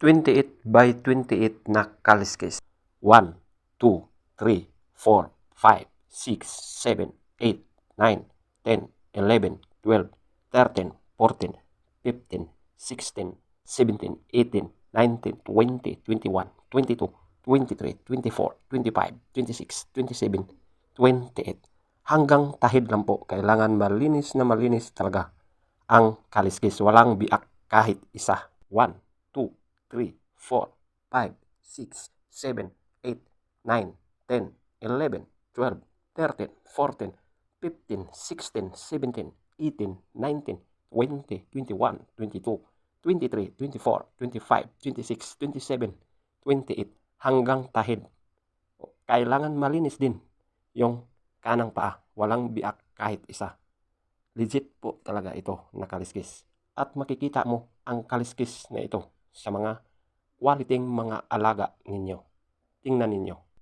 28 by 28 na kaliskis. 1, 2, 3, 4, 5, 6, 7, 8, 9, 10, 11, 12, 13, 14, 15, 16, 17, 18, 19, 20, 21, 22, 23, 24, 25, 26, 27, 28. Hanggang tahid lang po. Kailangan malinis na malinis talaga ang kaliskis. Walang biak kahit isa. 1, 2, 3, 4, 5, 6, 7, 8, 9, 10, 11, 12, 13, 14, 15, 16, 17, 18, 19, 20, 21, 22, 23, 24, 25, 26, 27, 28 hanggang tahid. Kailangan malinis din yung kanang paa. Walang biak kahit isa. Legit po talaga ito na kaliskis. At makikita mo ang kaliskis na ito sa mga quality mga alaga ninyo. Tingnan ninyo.